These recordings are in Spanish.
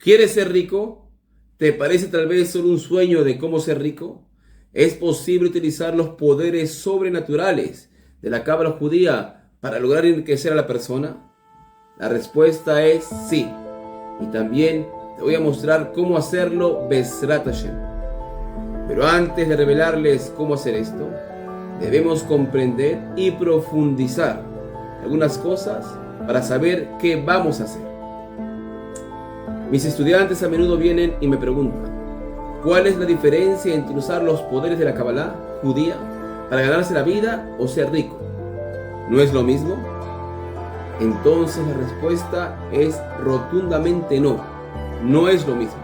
¿Quieres ser rico? ¿Te parece tal vez solo un sueño de cómo ser rico? ¿Es posible utilizar los poderes sobrenaturales de la cábala judía para lograr enriquecer a la persona? La respuesta es sí. Y también te voy a mostrar cómo hacerlo Bezrat Hashem. Pero antes de revelarles cómo hacer esto, debemos comprender y profundizar algunas cosas para saber qué vamos a hacer. Mis estudiantes a menudo vienen y me preguntan, ¿cuál es la diferencia entre usar los poderes de la Kabbalah judía para ganarse la vida o ser rico? ¿No es lo mismo? Entonces la respuesta es rotundamente no. No es lo mismo.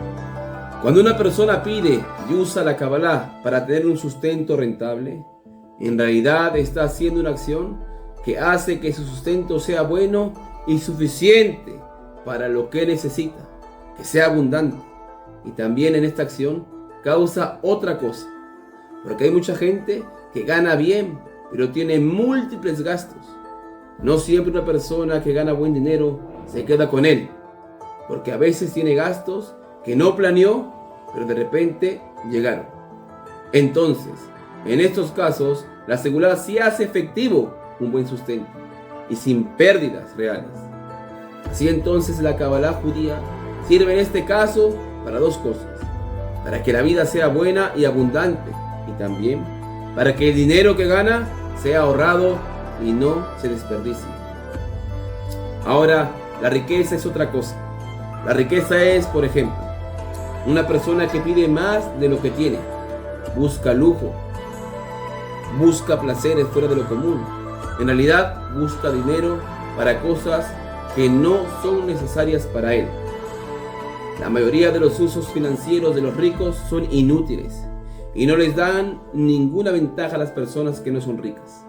Cuando una persona pide y usa la Kabbalah para tener un sustento rentable, en realidad está haciendo una acción que hace que su sustento sea bueno y suficiente para lo que necesita, que sea abundante. Y también en esta acción causa otra cosa, porque hay mucha gente que gana bien, pero tiene múltiples gastos. No siempre una persona que gana buen dinero se queda con él, porque a veces tiene gastos que no planeó, pero de repente llegaron. Entonces, en estos casos, la seguridad sí hace efectivo un buen sustento y sin pérdidas reales. Así entonces la Kabbalah judía sirve en este caso para dos cosas: para que la vida sea buena y abundante, y también para que el dinero que gana sea ahorrado y no se desperdicie. Ahora, la riqueza es otra cosa. La riqueza es, por ejemplo, una persona que pide más de lo que tiene, busca lujo, busca placeres fuera de lo común. En realidad, busca dinero para cosas que no son necesarias para él. La mayoría de los usos financieros de los ricos son inútiles y no les dan ninguna ventaja a las personas que no son ricas.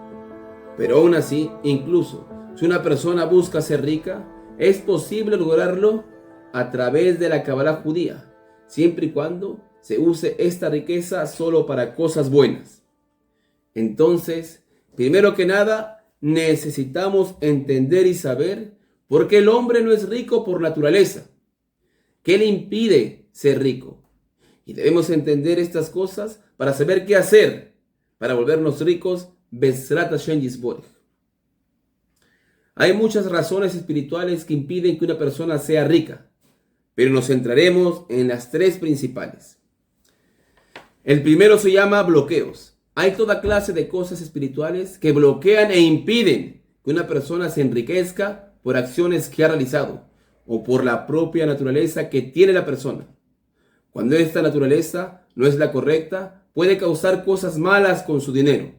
Pero aún así, incluso si una persona busca ser rica, es posible lograrlo a través de la Kabbalah judía, siempre y cuando se use esta riqueza solo para cosas buenas. Entonces, primero que nada, necesitamos entender y saber por qué el hombre no es rico por naturaleza. ¿Qué le impide ser rico? Y debemos entender estas cosas para saber qué hacer para volvernos ricos Bezrat Hashem Yisborech. Hay muchas razones espirituales que impiden que una persona sea rica, pero nos centraremos en las tres principales. El primero se llama bloqueos. Hay toda clase de cosas espirituales que bloquean e impiden que una persona se enriquezca por acciones que ha realizado o por la propia naturaleza que tiene la persona. Cuando esta naturaleza no es la correcta, puede causar cosas malas con su dinero.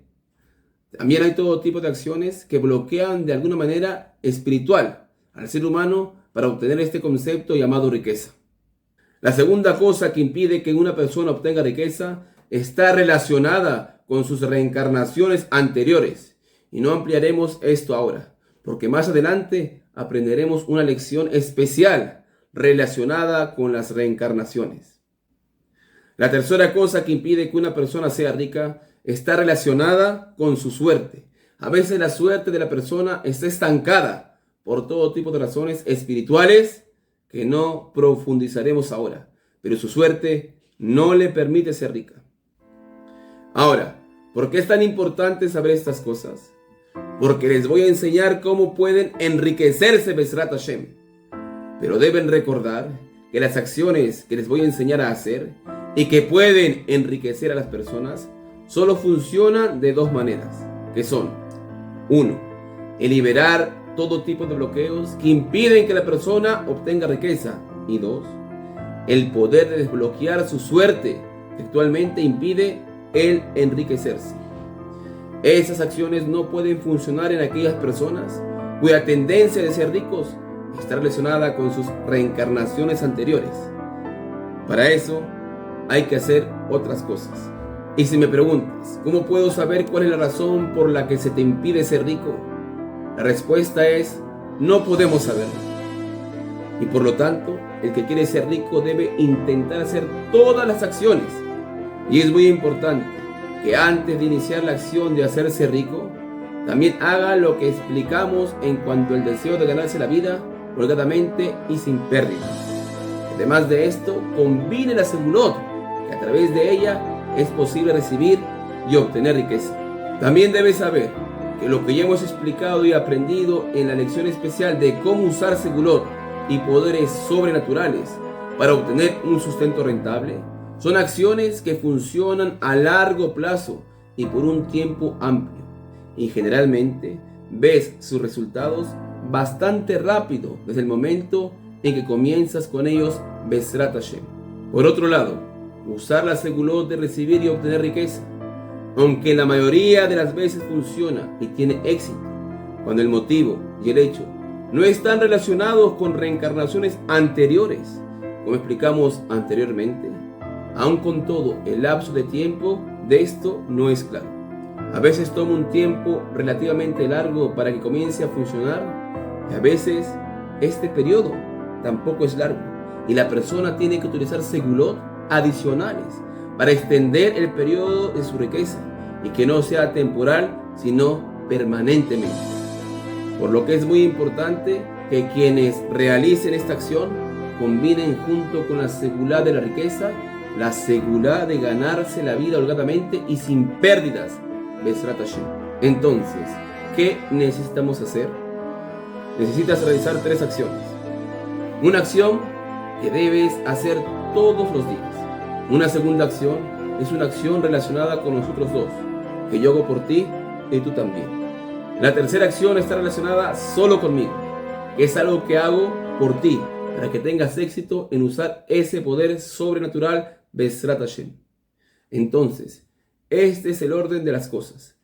También hay todo tipo de acciones que bloquean de alguna manera espiritual al ser humano para obtener este concepto llamado riqueza. La segunda cosa que impide que una persona obtenga riqueza está relacionada con sus reencarnaciones anteriores. Y no ampliaremos esto ahora, porque más adelante aprenderemos una lección especial relacionada con las reencarnaciones. La tercera cosa que impide que una persona sea rica está relacionada con su suerte. A veces la suerte de la persona está estancada por todo tipo de razones espirituales que no profundizaremos ahora, pero su suerte no le permite ser rica. Ahora, ¿por qué es tan importante saber estas cosas? Porque les voy a enseñar cómo pueden enriquecerse Bezrat Hashem. Pero deben recordar que las acciones que les voy a enseñar a hacer y que pueden enriquecer a las personas solo funcionan de dos maneras, que son: 1. El liberar todo tipo de bloqueos que impiden que la persona obtenga riqueza, y 2. El poder de desbloquear su suerte que actualmente impide el enriquecerse. Esas acciones no pueden funcionar en aquellas personas cuya tendencia de ser ricos está relacionada con sus reencarnaciones anteriores. Para eso hay que hacer otras cosas. Y si me preguntas, ¿cómo puedo saber cuál es la razón por la que se te impide ser rico? La respuesta es: no podemos saberlo. Y por lo tanto, el que quiere ser rico debe intentar hacer todas las acciones. Y es muy importante que antes de iniciar la acción de hacerse rico, también haga lo que explicamos en cuanto al deseo de ganarse la vida holgadamente y sin pérdidas. Además de esto, combine la segulot, que a través de ella es posible recibir y obtener riqueza. También debes saber que lo que ya hemos explicado y aprendido en la lección especial de cómo usar segulot y poderes sobrenaturales para obtener un sustento rentable son acciones que funcionan a largo plazo y por un tiempo amplio, y generalmente ves sus resultados bastante rápido desde el momento en que comienzas con ellos, Bezrat Hashem. Por otro lado, usar la segulot de recibir y obtener riqueza, aunque la mayoría de las veces funciona y tiene éxito, cuando el motivo y el hecho no están relacionados con reencarnaciones anteriores, como explicamos anteriormente, aun con todo el lapso de tiempo de esto no es claro. A veces toma un tiempo relativamente largo para que comience a funcionar, y a veces este periodo tampoco es largo y la persona tiene que utilizar segulot adicionales para extender el periodo de su riqueza y que no sea temporal sino permanentemente. Por lo que es muy importante que quienes realicen esta acción combinen junto con la segulá de la riqueza la segulá de ganarse la vida holgadamente y sin pérdidas, Bezrat Hashem. Entonces, ¿qué necesitamos hacer? Necesitas realizar 3 acciones. Una acción que debes hacer todos los días. Una segunda acción es una acción relacionada con nosotros dos, que yo hago por ti y tú también. La tercera acción está relacionada solo conmigo, que es algo que hago por ti, para que tengas éxito en usar ese poder sobrenatural, Bezrat Hashem. Entonces, este es el orden de las cosas.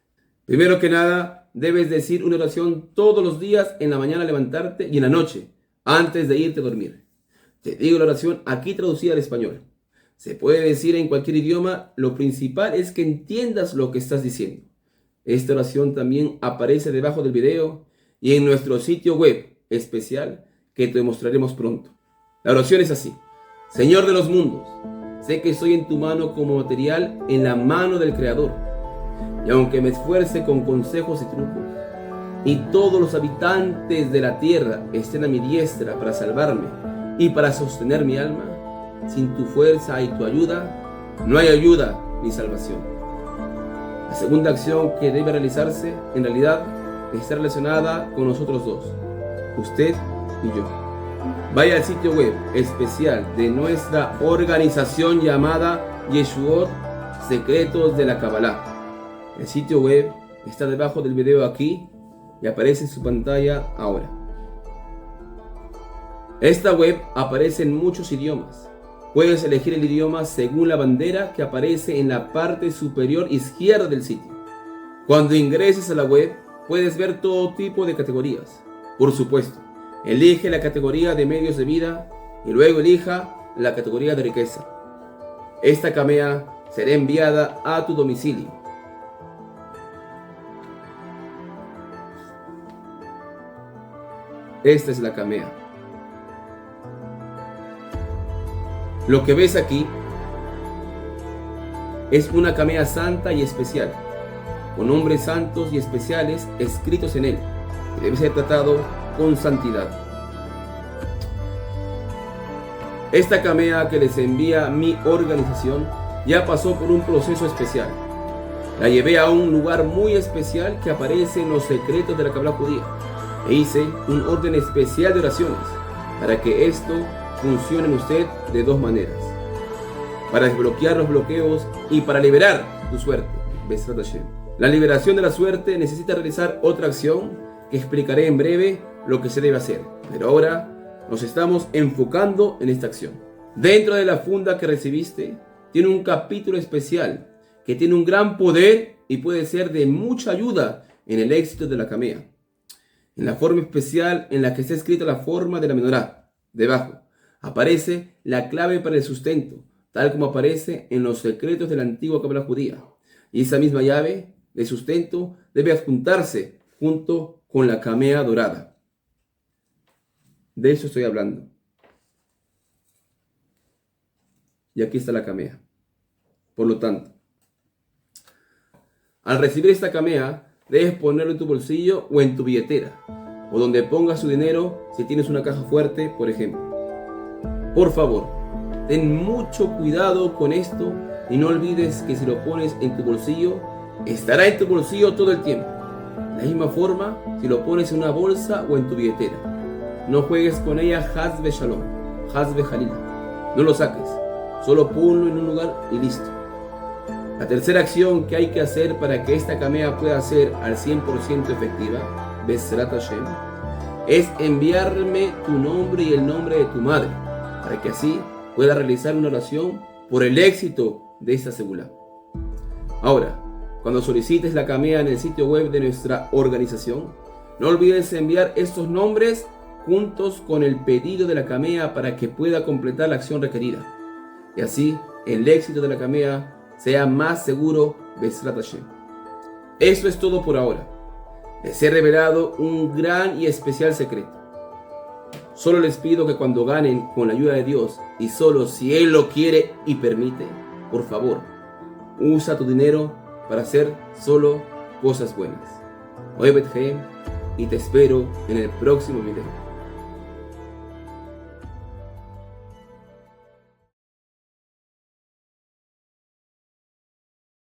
Primero que nada, debes decir una oración todos los días, en la mañana al levantarte y en la noche, antes de irte a dormir. Te digo la oración aquí traducida al español. Se puede decir en cualquier idioma, lo principal es que entiendas lo que estás diciendo. Esta oración también aparece debajo del video y en nuestro sitio web especial que te mostraremos pronto. La oración es así: Señor de los mundos, sé que estoy en tu mano como material en la mano del Creador, y aunque me esfuerce con consejos y trucos, y todos los habitantes de la tierra estén a mi diestra para salvarme y para sostener mi alma, sin tu fuerza y tu ayuda, no hay ayuda ni salvación. La segunda acción que debe realizarse, en realidad, está relacionada con nosotros dos, usted y yo. Vaya al sitio web especial de nuestra organización llamada Yeshuot Secretos de la Kabbalah. El sitio web está debajo del video aquí y aparece en su pantalla ahora. Esta web aparece en muchos idiomas. Puedes elegir el idioma según la bandera que aparece en la parte superior izquierda del sitio. Cuando ingreses a la web, puedes ver todo tipo de categorías. Por supuesto, elige la categoría de medios de vida y luego elija la categoría de riqueza. Esta camea será enviada a tu domicilio. Esta es la camea. Lo que ves aquí es una camea santa y especial, con nombres santos y especiales escritos en él, que debe ser tratado con santidad. Esta camea que les envía mi organización ya pasó por un proceso especial. La llevé a un lugar muy especial que aparece en los secretos de la Kabbalah judía, e hice un orden especial de oraciones para que esto funcione en usted de 2 maneras: para desbloquear los bloqueos y para liberar tu suerte, Bezrat Hashem. La liberación de la suerte necesita realizar otra acción que explicaré en breve lo que se debe hacer, pero ahora nos estamos enfocando en esta acción. Dentro de la funda que recibiste tiene un capítulo especial que tiene un gran poder y puede ser de mucha ayuda en el éxito de la camea. En la forma especial en la que está escrita la forma de la menorá, debajo aparece la clave para el sustento, tal como aparece en los secretos de la antigua Kabbalah judía. Y esa misma llave de sustento debe adjuntarse junto con la camea dorada. De eso estoy hablando. Y aquí está la camea. Por lo tanto, al recibir esta camea, debes ponerlo en tu bolsillo o en tu billetera, o donde pongas tu dinero si tienes una caja fuerte, por ejemplo. Por favor, ten mucho cuidado con esto y no olvides que si lo pones en tu bolsillo, estará en tu bolsillo todo el tiempo. De la misma forma, si lo pones en una bolsa o en tu billetera, no juegues con ella haz ve shalom, haz ve jalila. No lo saques, solo ponlo en un lugar y listo. La tercera acción que hay que hacer para que esta camea pueda ser al 100% efectiva, Bezrat Hashem, es enviarme tu nombre y el nombre de tu madre, para que así pueda realizar una oración por el éxito de esta segula. Ahora, cuando solicites la camea en el sitio web de nuestra organización, no olvides enviar estos nombres juntos con el pedido de la camea para que pueda completar la acción requerida. Y así, el éxito de la camea sea más seguro, Bezrat Hashem. Eso es todo por ahora. Les he revelado un gran y especial secreto. Solo les pido que cuando ganen con la ayuda de Dios, y solo si Él lo quiere y permite, por favor, usa tu dinero para hacer solo cosas buenas. Oye Betjem, y te espero en el próximo video.